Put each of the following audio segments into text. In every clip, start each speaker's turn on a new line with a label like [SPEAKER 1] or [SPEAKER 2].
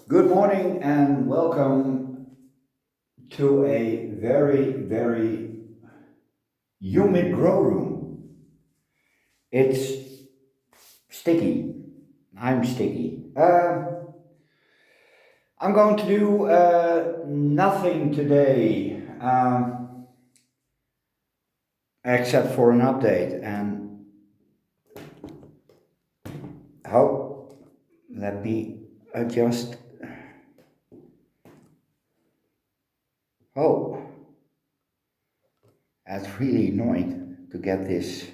[SPEAKER 1] Good morning and welcome to a very humid grow room. It's sticky. I'm sticky. I'm going to do nothing today except for an update. And how? Let me adjust. Oh, that's really annoying to get this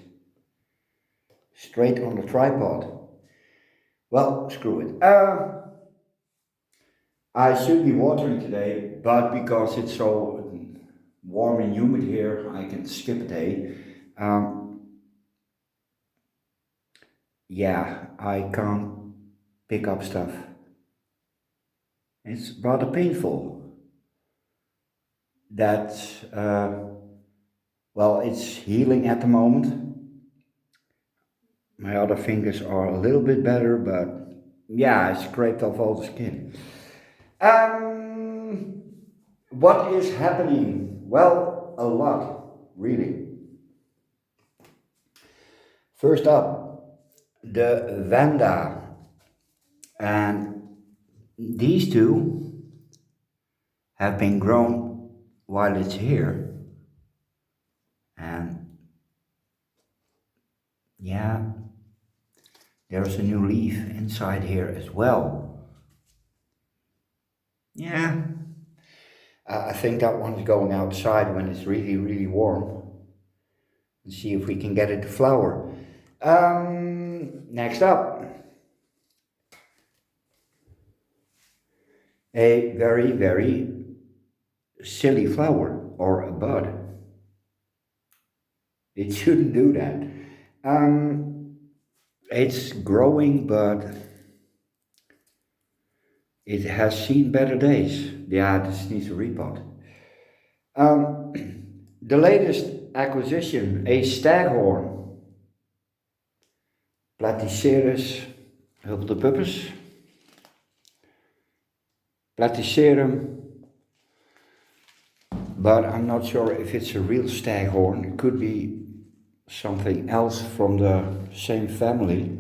[SPEAKER 1] straight on the tripod. Well, screw it. I should be watering today, but because it's so warm and humid here, I can skip a day. Yeah, I can't pick up stuff. It's rather painful. That, well, it's healing at the moment. My other fingers are a little bit better, but yeah, I scraped off all the skin. What is happening? Well, a lot, really. First up, the Vanda, and these two have been grown while it's here, and yeah, there's a new leaf inside here as well. Yeah, I think that one's going outside when it's really warm and see if we can get it to flower. Next up, a very silly flower or a bud. It shouldn't do that. It's growing, but it has seen better days. Yeah, this needs a repot. The latest acquisition, a staghorn, Platycerus hulpdepuppus, Platycerum, but I'm not sure if it's a real staghorn. It could be something else from the same family.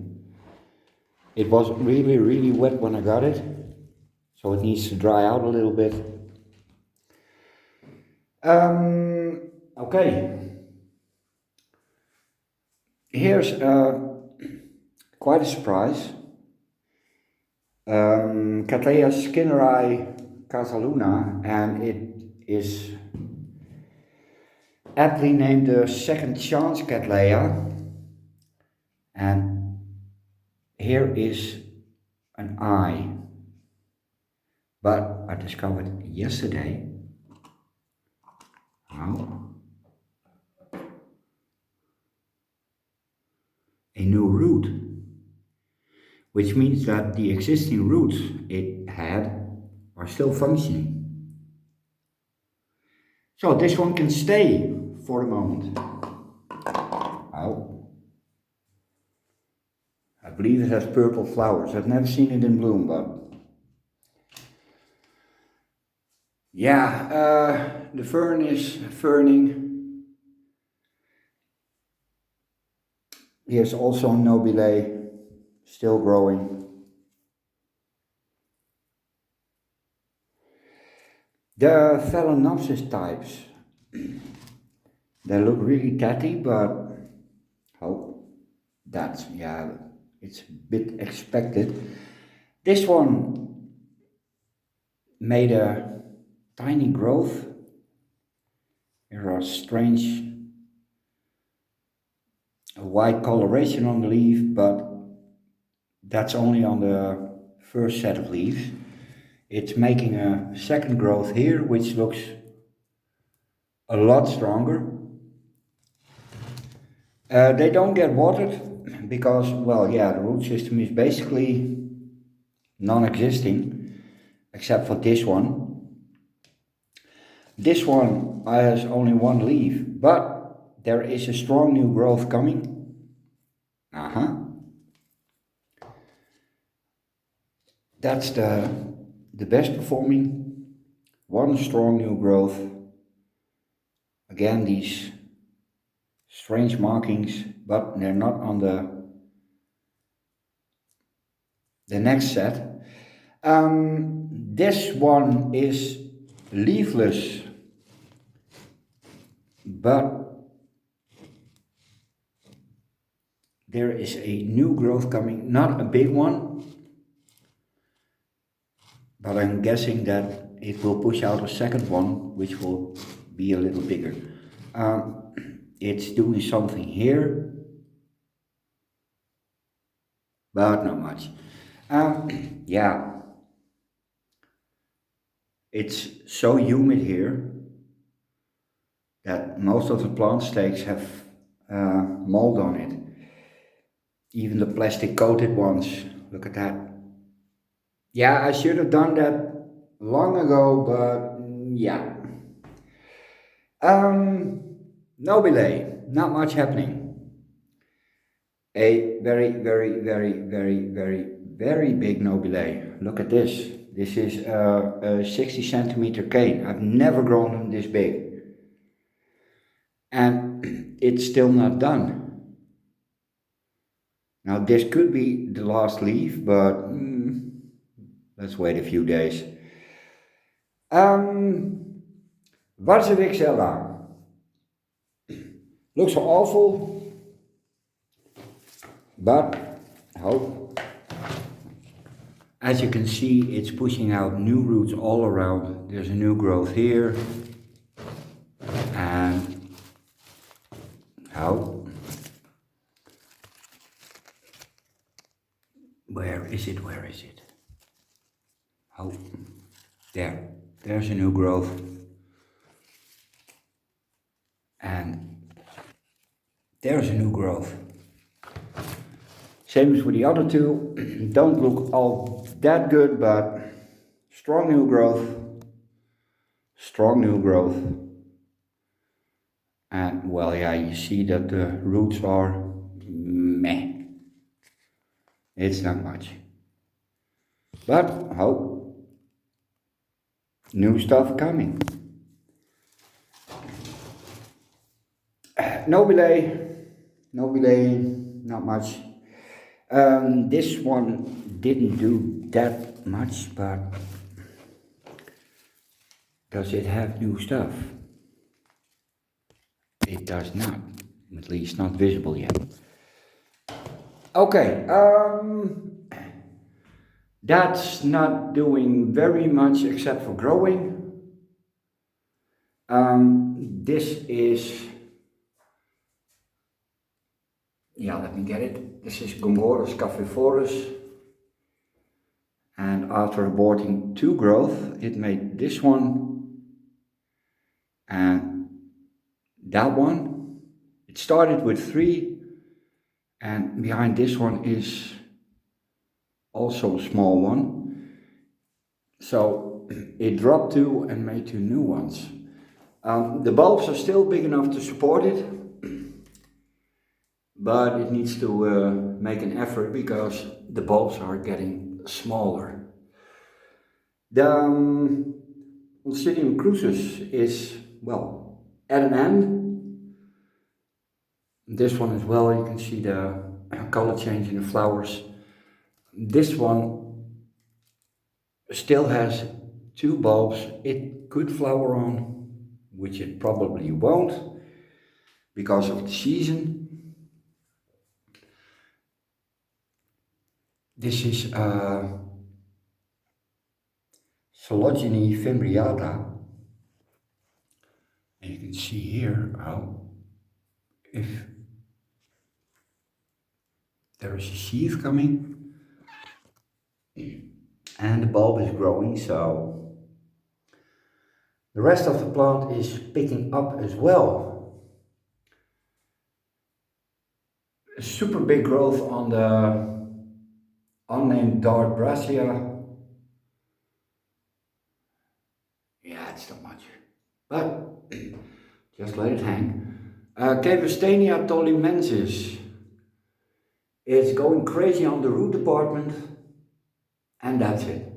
[SPEAKER 1] It was really wet when I got it, so it needs to dry out a little bit. Okay. Here's quite a surprise. Cattleya skinneri casaluna, and it is aptly named the second chance Cattleya. And here is an eye. But I discovered yesterday a new root, which means that the existing roots it had are still functioning. So this one can stay for the moment. Oh, I believe it has purple flowers. I've never seen it in bloom, but yeah, the fern is ferning. Here's also nobile, still growing. The Phalaenopsis types, they look really tatty, but that's, yeah, it's a bit expected. This one made a tiny growth. There are strange white coloration on the leaf, but that's only on the first set of leaves. It's making a second growth here, which looks a lot stronger. They don't get watered because, well, yeah, the root system is basically non-existing, except for this one. This one has only one leaf, but there is a strong new growth coming. That's the the best performing, one strong new growth. Again, these strange markings, but they're not on the next set. This one is leafless, but there is a new growth coming, not a big one, but I'm guessing that it will push out a second one, which will be a little bigger. It's doing something here, but not much. Yeah, it's so humid here that most of the plant stakes have mold on it. Even the plastic coated ones, look at that. Yeah, I should have done that long ago, but yeah. Nobile, not much happening. A very big nobile. Look at this. This is a 60 centimeter cane. I've never grown them this big. And it's still not done. Now this could be the last leaf, but let's wait a few days. Warzewixella. Looks awful, but as you can see, it's pushing out new roots all around. There's a new growth here, and where is it? There's a new growth, and there's a new growth. Same as with the other two, don't look all that good, but strong new growth. And well, yeah, you see that the roots are meh. It's not much. But new stuff coming. Nobile, not much. This one didn't do that much, but does it have new stuff? It does not, at least not visible yet. Okay, that's not doing very much except for growing. This is, yeah, let me get it. This is Gomorus caviforus. And after aborting 2 growth, it made this one and that one. It started with 3, and behind this one is also a small one. So it dropped 2 and made 2 new ones. The bulbs are still big enough to support it, but it needs to make an effort because the bulbs are getting smaller. The Oncidium crucis is, well, at an end. This one as well, you can see the color change in the flowers. This one still has 2 bulbs it could flower on, which it probably won't because of the season. This is Sologyny Fimbriata, and you can see here if there is a sheath coming and the bulb is growing, so the rest of the plant is picking up as well. A super big growth on the unnamed dart brassia. Yeah, it's not much, but just let it hang. Cavestania tolimensis is going crazy on the root department, and that's it.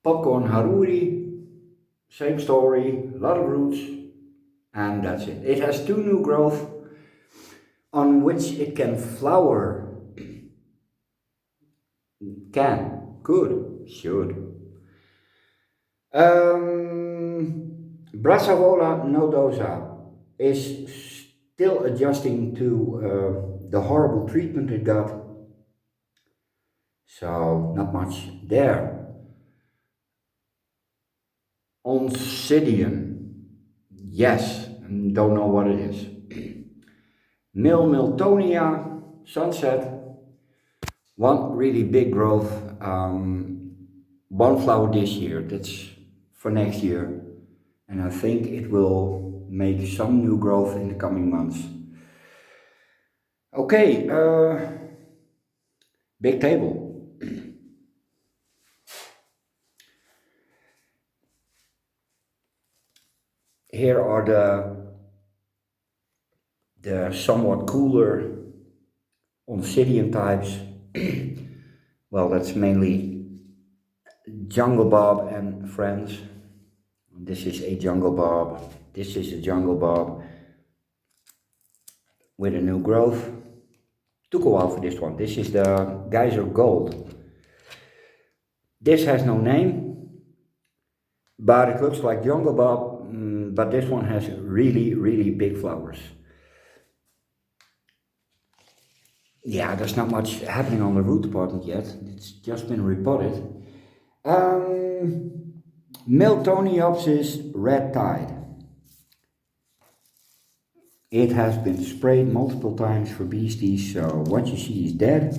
[SPEAKER 1] Popcorn Haruri, same story, a lot of roots, and that's it. It has two new growth on which it can flower. Could, should. Brassavola nodosa is still adjusting to the horrible treatment it got, so not much there. Oncidium, yes, don't know what it is. Miltonia, sunset, one really big growth, one flower this year, that's for next year, and I think it will make some new growth in the coming months. Okay, big table. Here are the somewhat cooler Oncidium types. Well, that's mainly Jungle Bob and friends. This is a Jungle Bob. This is a Jungle Bob with a new growth. Took a while for this one. This is the Geyser Gold. This has no name, but it looks like Jungle Bob, but this one has really, really big flowers. Yeah, there's not much happening on the root department yet. It's just been repotted. Miltoniopsis Red Tide. It has been sprayed multiple times for beasties, so what you see is dead.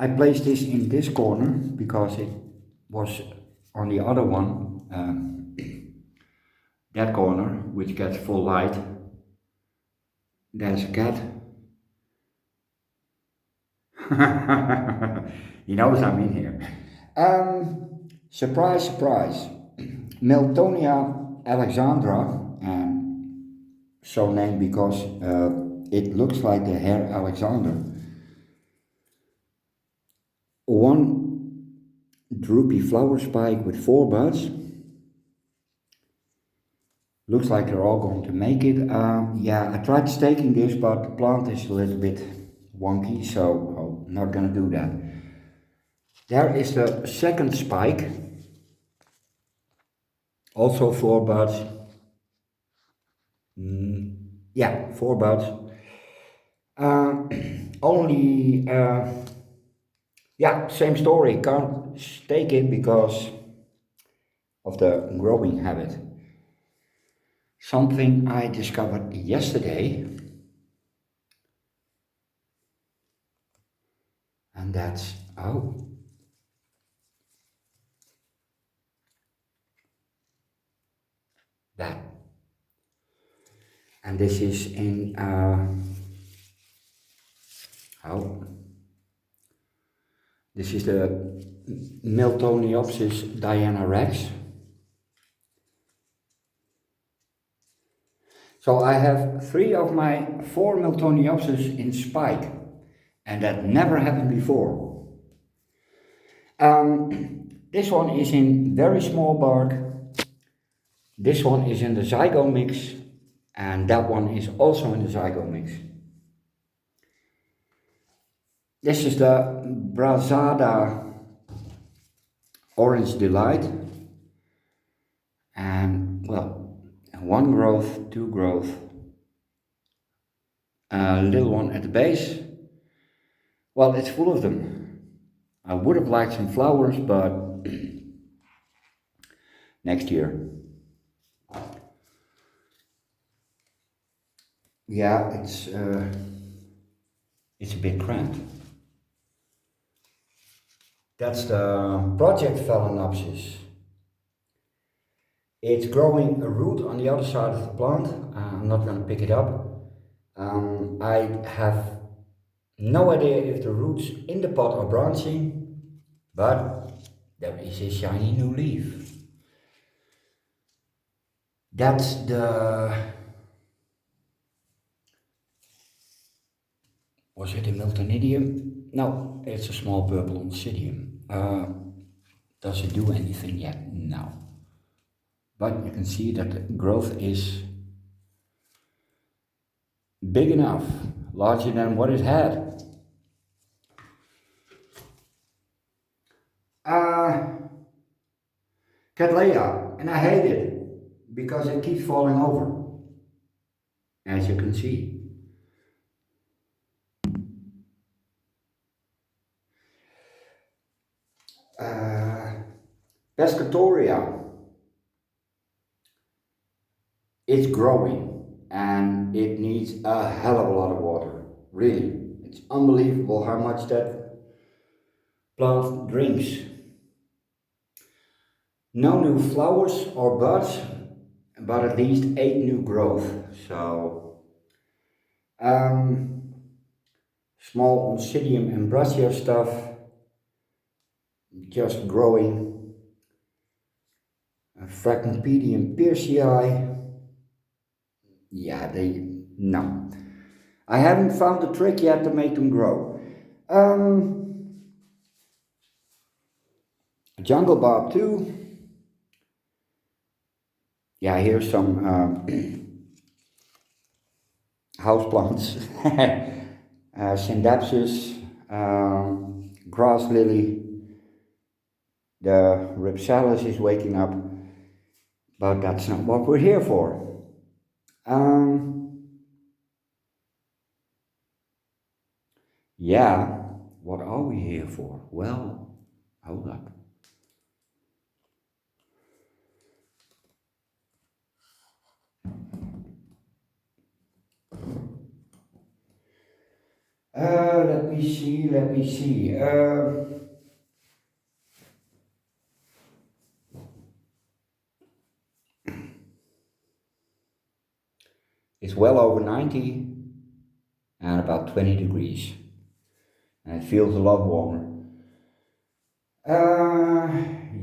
[SPEAKER 1] I placed this in this corner because it was on the other one, that corner, which gets full light. There's a cat. He knows I'm in here. Surprise, surprise. Miltonia alexandra, and so named because it looks like the hair Alexander. One droopy flower spike with 4 buds. Looks like they're all going to make it. Yeah, I tried staking this, but the plant is a little bit wonky, so I'm not gonna do that. There is the second spike. Also 4 buds. Yeah, 4 buds. Yeah, same story. Can't stake it because of the growing habit. Something I discovered yesterday, and that's that. And this is in this is the Miltoniopsis Diana Rex. So I have 3 of my 4 Miltoniopsis in spike, and that never happened before. This one is in very small bark. This one is in the zygo mix, and that one is also in the zygo mix. This is the Brazada Orange Delight, and well, 1 growth, 2 growth, a little one at the base. Well, it's full of them. I would have liked some flowers, but next year. Yeah, it's a bit cramped. That's the Project Phalaenopsis. It's growing a root on the other side of the plant. I'm not going to pick it up. I have no idea if the roots in the pot are branching, but there is a shiny new leaf. That's was it a Miltonidium? No, it's a small purple oncidium. Does it do anything yet? No. But you can see that the growth is big enough, larger than what it had. Cattleya, and I hate it because it keeps falling over, as you can see. Pescatoria, it's growing and it needs a hell of a lot of water. Really, it's unbelievable how much that plant drinks. No new flowers or buds, but at least 8 new growth. So, small oncidium and brassica stuff, just growing. Fragmentidium piercii, no. I haven't found the trick yet to make them grow. Jungle Bob too. Yeah, here's some houseplants. Syndapsus, grass lily. The Ripsalis is waking up, but that's not what we're here for. Yeah, what are we here for? Well, hold up. Let me see. It's well over 90 and about 20 degrees. And it feels a lot warmer.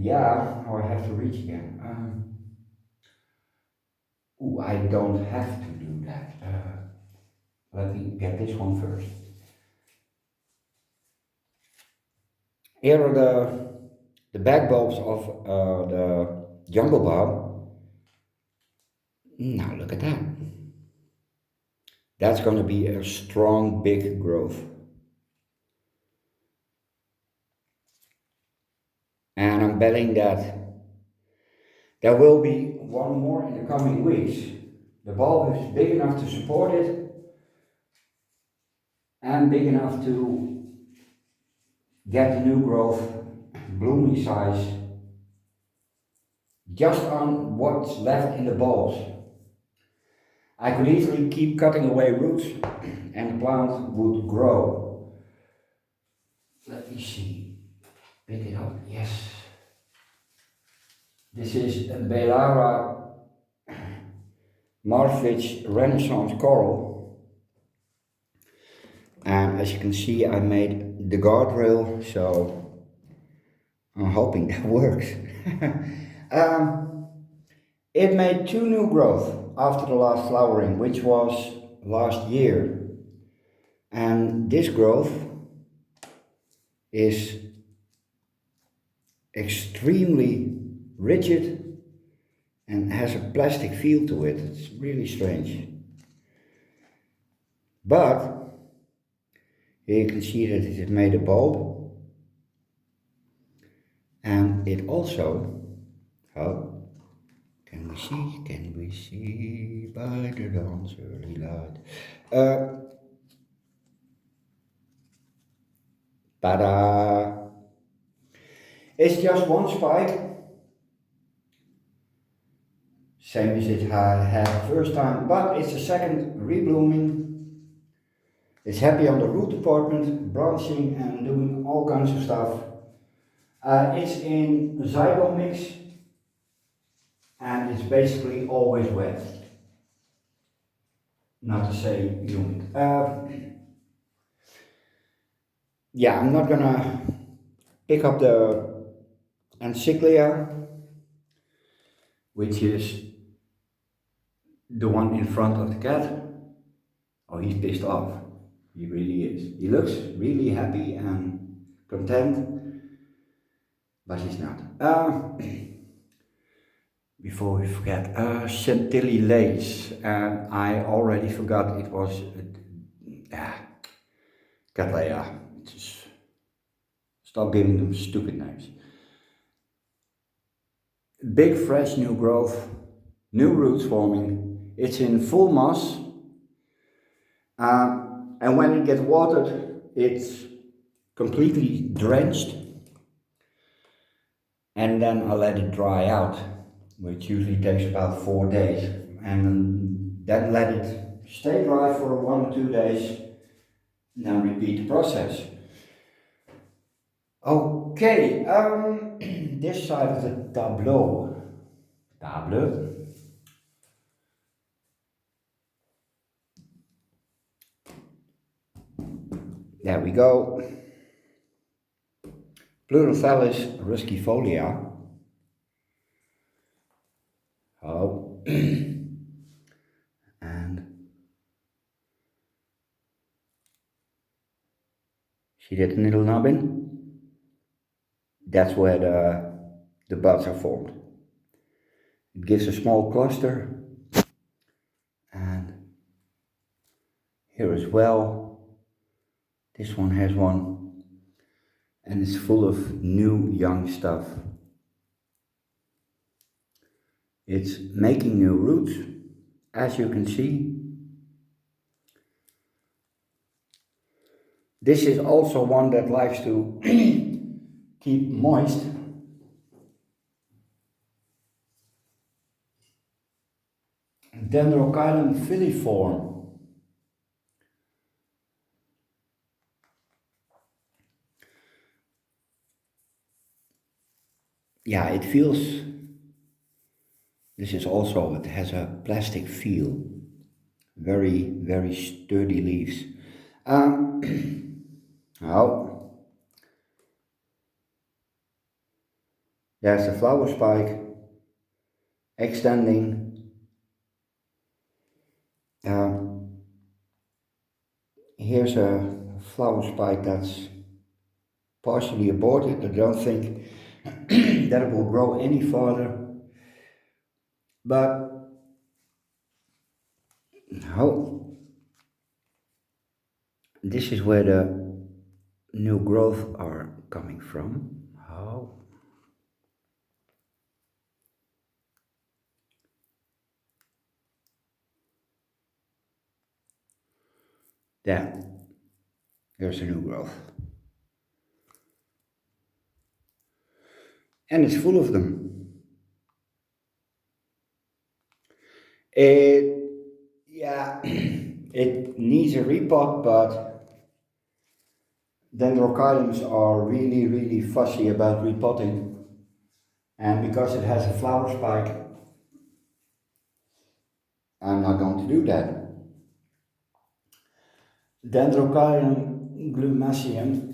[SPEAKER 1] Yeah, oh, I have to reach again. I don't have to do that. Let me get this one first. Here are the back bulbs of the jungle bob. Now look at that. That's going to be a strong, big growth. And I'm betting that there will be one more in the coming weeks. The bulb is big enough to support it and big enough to get the new growth, bloomy size, just on what's left in the bulbs. I could easily keep cutting away roots and the plant would grow. Let me see. Pick it up, yes. This is a Belara Martridge Renaissance Coral. And as you can see, I made the guardrail, so I'm hoping that works. It made 2 new growth after the last flowering, which was last year. And this growth is extremely rigid and has a plastic feel to it. It's really strange. But here you can see that it made a bulb, and it also, oh, can we see by the dawn's early light? Ta-da! It's just one spike, same as it had first time, but it's a second reblooming. It's happy on the root department, branching and doing all kinds of stuff. It's in zygo mix, and it's basically always wet. Not to say humid. Yeah, I'm not gonna pick up the Encyclia, which is the one in front of the cat. Oh, he's pissed off. He really is. He looks really happy and content, but he's not. Before we forget, Chantilly lace, and I already forgot it was Cattleya. Just stop giving them stupid names. Big fresh new growth, new roots forming. It's in full moss, and when it gets watered, it's completely drenched, and then I let it dry out, which usually takes about 4 days, and then let it stay dry for 1 or 2 days, and then repeat the process. Okay, this side of the table. There we go. Pleurophalis ruscifolia. Oh. And see that little nubbin? That's where the buds are formed. It gives a small cluster, and here as well, this one has one, and it's full of new young stuff. It's making new roots, as you can see. This is also one that likes to keep moist. Dendrochilum filiform. Yeah, it feels, this is also, it has a plastic feel. Very, very sturdy leaves. Now, there's the flower spike extending. Here's a flower spike that's partially aborted. I don't think that it will grow any farther. But now, this is where the new growth are coming from. How? There's a new growth. And it's full of them. Yeah, it needs a repot, but dendrochilums are really, really fussy about repotting. And because it has a flower spike, I'm not going to do that. Dendrochilum glumaceum,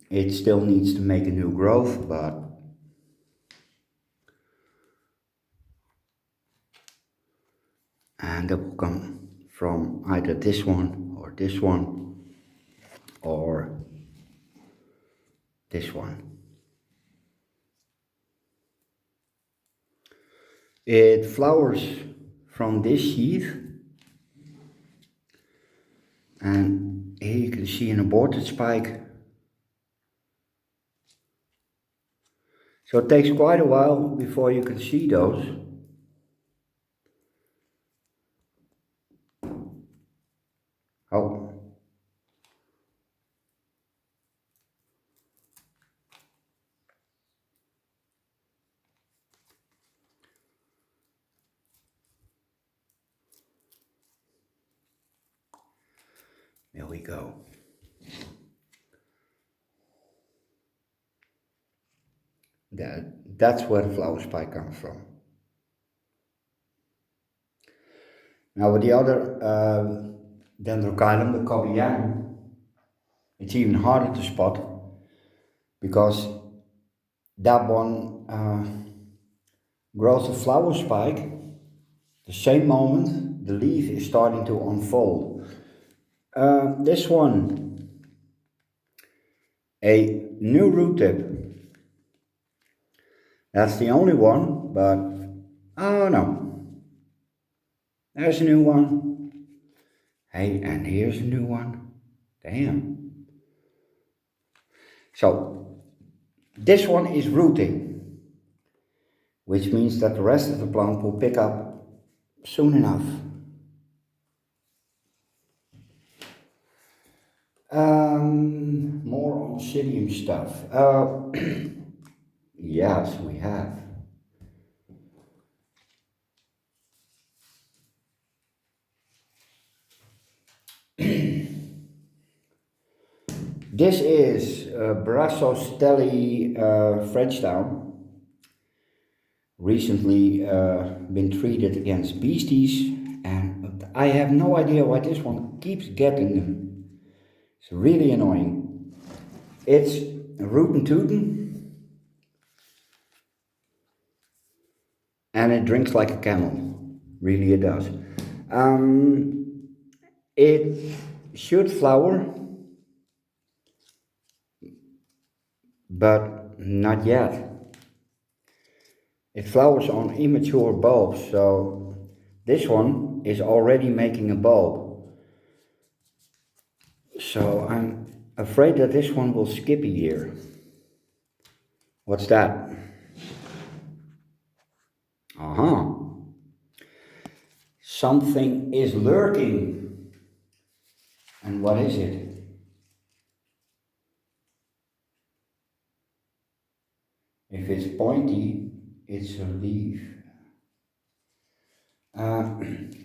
[SPEAKER 1] it still needs to make a new growth, but and that will come from either this one or this one or this one. It flowers from this sheath, and here you can see an aborted spike. So it takes quite a while before you can see those. Oh. There we go. That's where the flower spike comes from. Now with the other dendrochilum, the cobianum, it's even harder to spot because that one grows a flower spike The same moment the leaf is starting to unfold. This one, a new root tip. That's the only one, but oh no, there's a new one. Hey, and here's a new one. Damn. So, this one is rooting, which means that the rest of the plant will pick up soon enough. More oncidium stuff. Yes, we have. This is Brassostelli Frenchtown. Recently been treated against beasties, and I have no idea why this one keeps getting them. It's really annoying. It's rootin' tootin', and it drinks like a camel. Really, it does. It should flower, but not yet. It flowers on immature bulbs, so this one is already making a bulb. So I'm afraid that this one will skip a year. What's that? Uh-huh. Something is lurking. And what is it? If it's pointy, it's a leaf.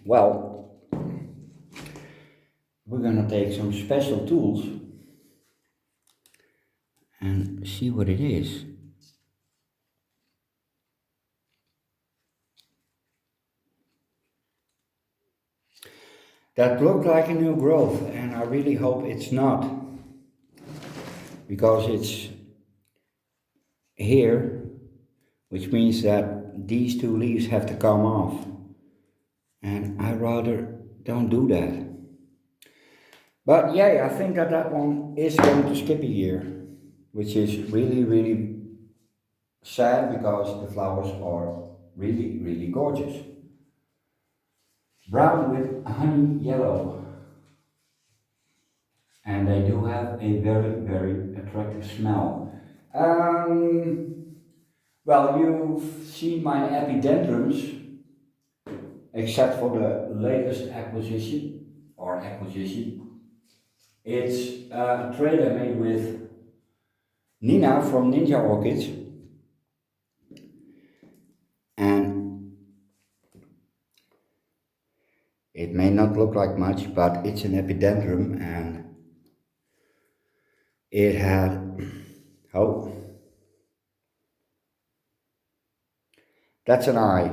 [SPEAKER 1] Well, we're gonna take some special tools and see what it is. That looked like a new growth, and I really hope it's not, because it's here, which means that these two leaves have to come off, and I rather don't do that. But yeah, I think that that one is going to skip a year, which is really, really sad because the flowers are really, really gorgeous. Brown with honey yellow. And they do have a very, very attractive smell. Well, you've seen my epidendrums, except for the latest acquisition. It's a tray I made with Nina from Ninja Orchids. And it may not look like much, but it's an epidendrum, and it had, oh, that's an eye.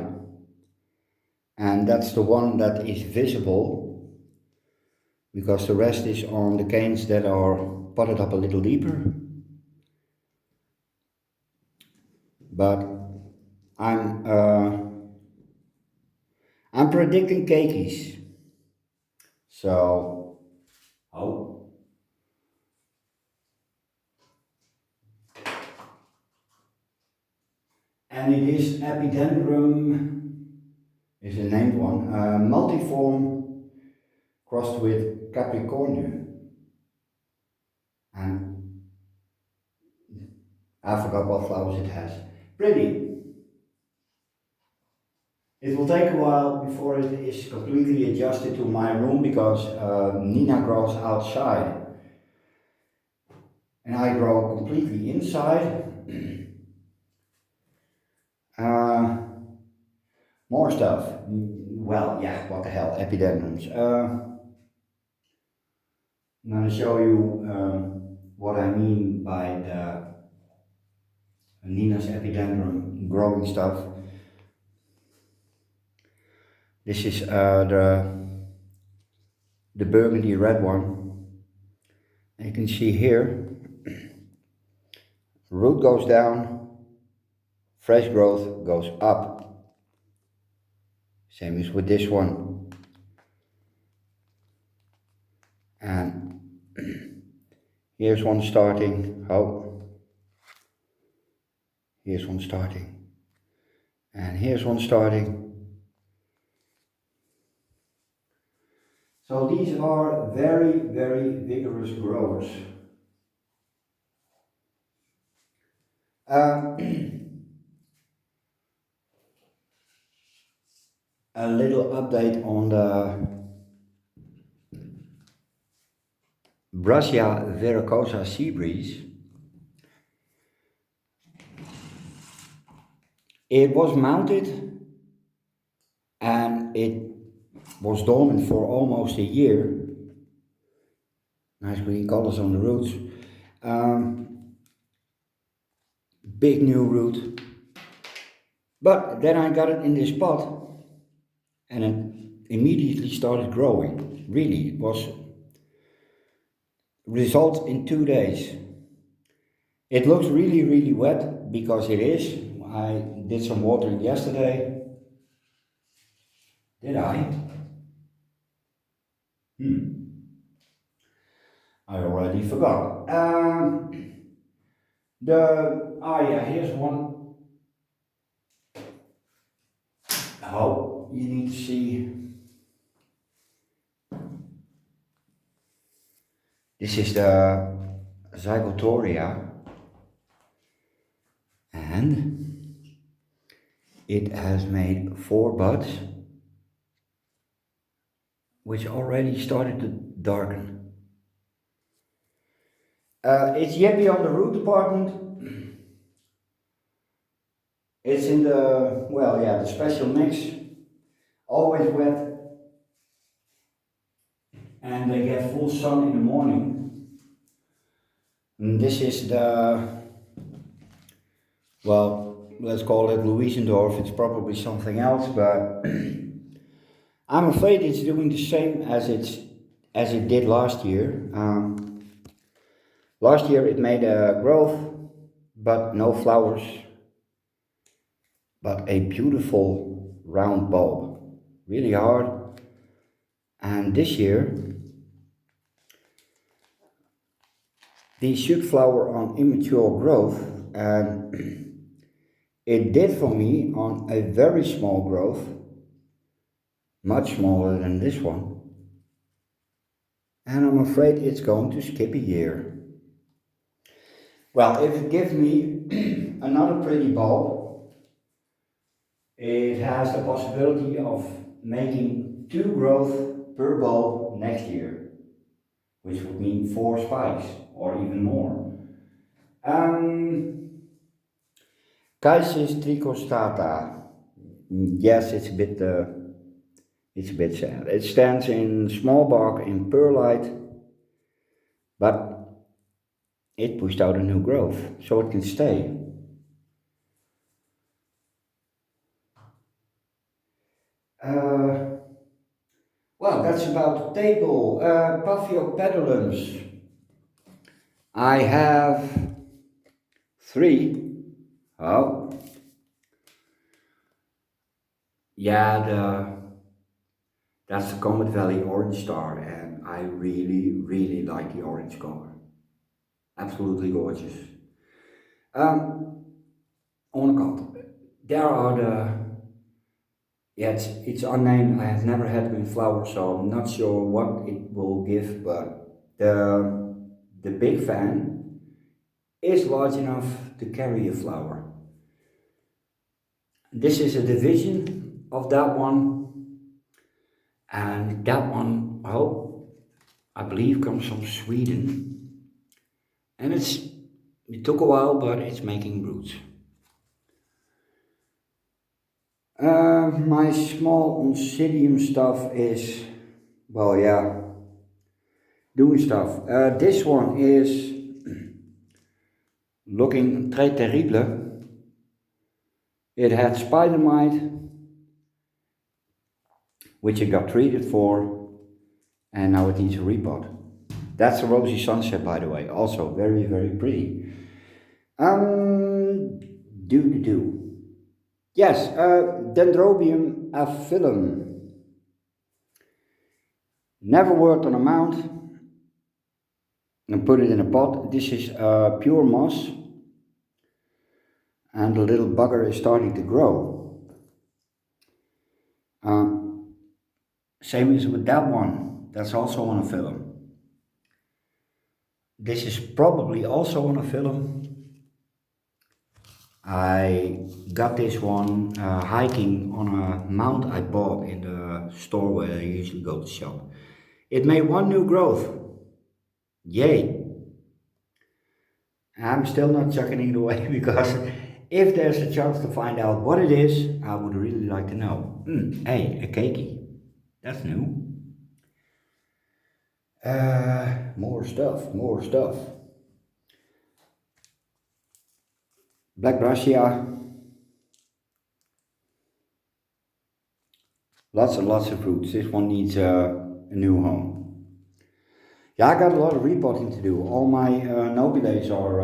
[SPEAKER 1] And that's the one that is visible, because the rest is on the canes that are potted up a little deeper. But I'm predicting cakeys. So, oh. And it is Epidendrum, is a named one, multiform crossed with Capricornum. And I forgot what flowers it has. Pretty. It will take a while before it is completely adjusted to my room, because Nina grows outside and I grow completely inside. More stuff. Well, yeah, what the hell, epidendrums. I'm going to show you what I mean by the Nina's epidendrum growing stuff. This is the burgundy red one. And you can see here, root goes down, fresh growth goes up. Same as with this one. And here's one starting. Oh, here's one starting. And here's one starting. So these are very, very vigorous growers. A little update on the Brassia verrucosa sea breeze. It was mounted and it was dormant for almost a year. Nice green colors on the roots. Big new root. But then I got it in this pot and it immediately started growing. Really, it was result in 2 days. It looks really, really wet because it is. I did some watering yesterday. Did I? I already forgot. Here's one. Oh, you need to see. This is the Zygotaria, and it has made 4 buds, which already started to darken. It's yet beyond the root department. It's in the, the special mix, always wet, and they get full sun in the morning. And this is the, let's call it Louisendorf. It's probably something else, but I'm afraid it's doing the same as it did last year. Last year it made a growth, but no flowers, but a beautiful round bulb, really hard. And this year, these should flower on immature growth, and it did for me on a very small growth, much smaller than this one. And I'm afraid it's going to skip a year. Well, if it gives me another pretty bulb, it has the possibility of making 2 growth per bulb next year, which would mean 4 spikes or even more. Caesis tricostata. Yes, it's a bit sad. It stands in small bark in perlite, but it pushed out a new growth, so it can stay. That's about the table. Paphiopedilums. I have 3. Oh. Yeah, that's the Comet Valley Orange Star, and I really, really like the orange color. Absolutely gorgeous. On the kant, there are it's unnamed. I have never had them in flower, so I'm not sure what it will give, but the big fan is large enough to carry a flower. This is a division of that one, and that one, I believe comes from Sweden, and it took a while, but it's making roots. My small oncidium stuff is, doing stuff. This one is looking très terrible. It had spider mite, which it got treated for, and now it needs a repot. That's a rosy sunset, by the way, also very, very pretty. Yes, Dendrobium aphyllum. Never worked on a mount and put it in a pot. This is pure moss, and the little bugger is starting to grow. Same as with that one. That's also on a film. This is probably also on a film. I got this one hiking on a mount I bought in the store where I usually go to shop. It made one new growth. Yay! I'm still not chucking it away because if there's a chance to find out what it is, I would really like to know. Hey, a cakey. That's new. More stuff, more stuff. Black Brassia. Lots and lots of fruits. This one needs a new home. Yeah, I got a lot of repotting to do. All my nobiles are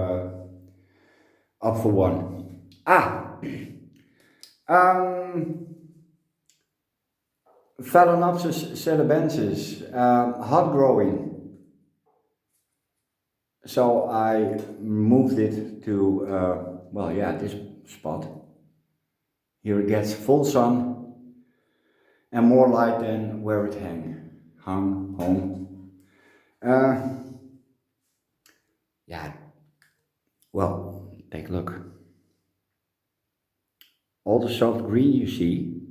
[SPEAKER 1] up for one. Um, Phalaenopsis celebensis, hot growing. So I moved it to, well, yeah, this spot. Here it gets full sun and more light than where it hung. Yeah, well, take a look. All the soft green you see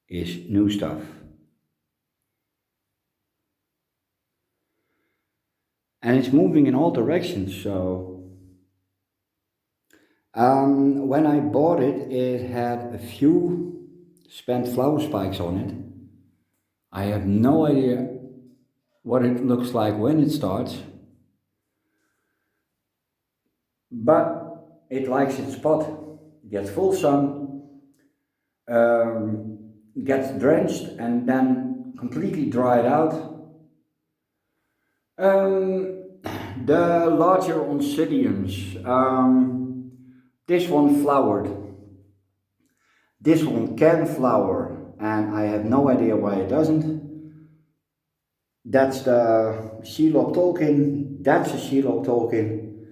[SPEAKER 1] is new stuff. And it's moving in all directions, so when I bought it, it had a few spent flower spikes on it. I have no idea what it looks like when it starts, but it likes its spot. It gets full sun, gets drenched and then completely dried out. The larger oncidiums, this one flowered, this one can flower, and I have no idea why it doesn't. That's the Shelob Tolkien, that's a Shelob Tolkien,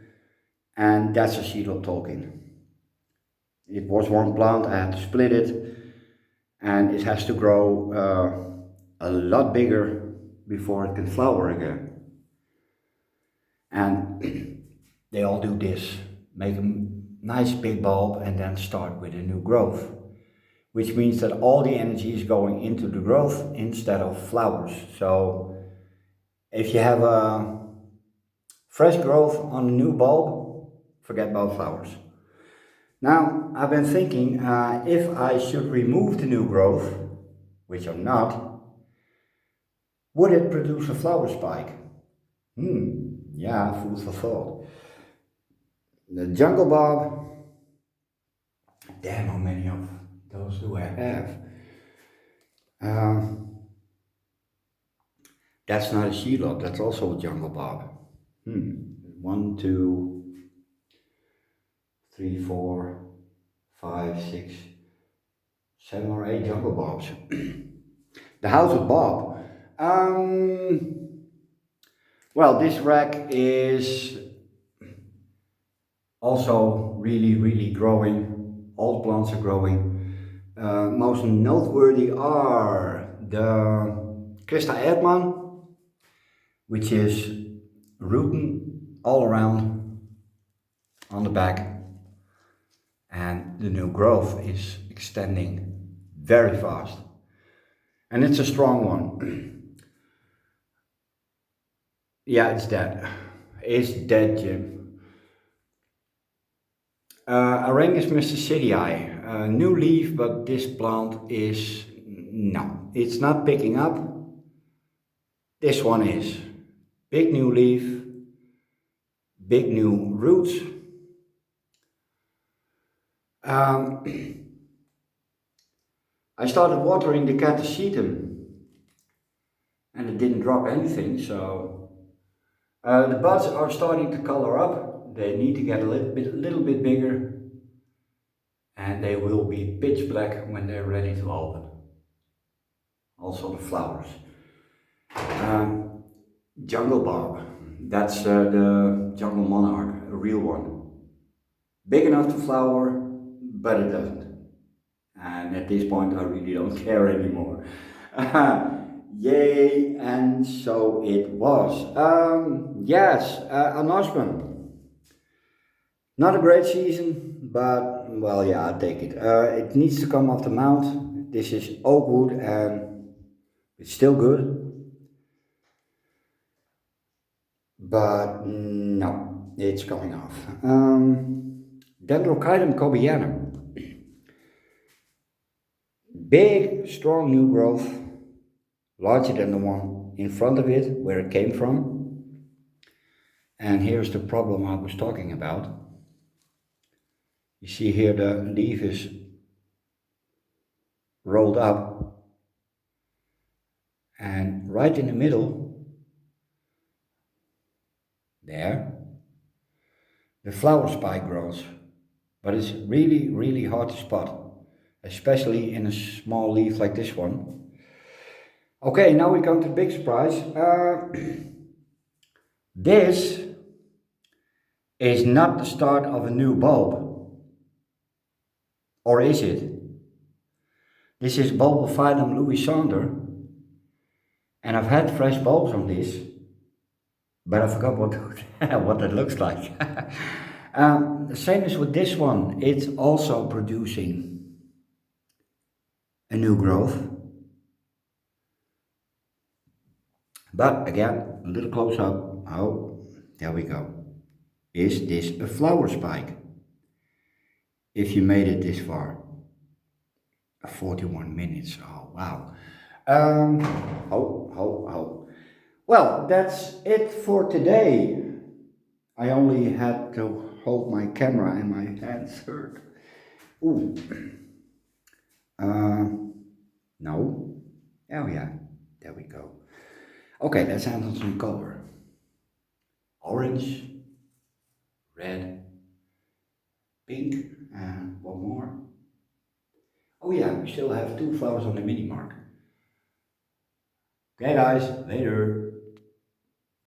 [SPEAKER 1] and that's a Shelob Tolkien. It was one plant, I had to split it, and it has to grow a lot bigger before it can flower again. And they all do this, make a nice big bulb and then start with a new growth, which means that all the energy is going into the growth instead of flowers. So if you have a fresh growth on a new bulb, forget about flowers. Now, I've been thinking if I should remove the new growth, which I'm not, would it produce a flower spike? Yeah, food for thought. The jungle bob, damn, how many of those do I have? That's not a Shelob, that's also a jungle bob. 1, 2, 3, 4, 5, 6, 7 or 8 jungle bobs. The house of Bob. Well, this rack is also really growing. All the plants are growing. Most noteworthy are the Christa Erdmann, which is rooting all around on the back, and the new growth is extending very fast, and it's a strong one. Yeah, it's dead. It's dead, Jim. Arangus mysticidii, new leaf, but this plant is, no, it's not picking up. This one is. Big new leaf, big new roots. I started watering the catasetum and it didn't drop anything, so the buds are starting to color up. They need to get a little bit bigger, and they will be pitch black when they're ready to open. Also the flowers. Um, Jungle Bob, that's the jungle monarch, a real one. Big enough to flower, but it doesn't. And at this point I really don't care anymore. Yay, and so it was. Yes, an Osman. Not a great season, but well, yeah, I'll take it. It needs to come off the mount. This is oak wood and it's still good, but no, it's coming off. Dendrochitum cobianum. Big, strong new growth, larger than the one in front of it, where it came from. And here's the problem I was talking about. You see here the leaf is rolled up, and right in the middle, there, the flower spike grows. But it's really, really hard to spot, especially in a small leaf like this one. Okay, now we come to the big surprise. This is not the start of a new bulb. Or is it? This is Bulbaphylum Louis Saunder, and I've had fresh bulbs on this, but I forgot what that looks like. The same as with this one, it's also producing a new growth. But again, a little close up. Oh, there we go. Is this a flower spike? If you made it this far. 41 minutes, oh wow. Well, that's it for today. I only had to hold my camera in my hand third. Ooh. No. Oh yeah, there we go. Okay, let's handle some color. Orange, red, pink, and one more. Oh yeah, we still have two flowers on the mini mark. Okay guys, later.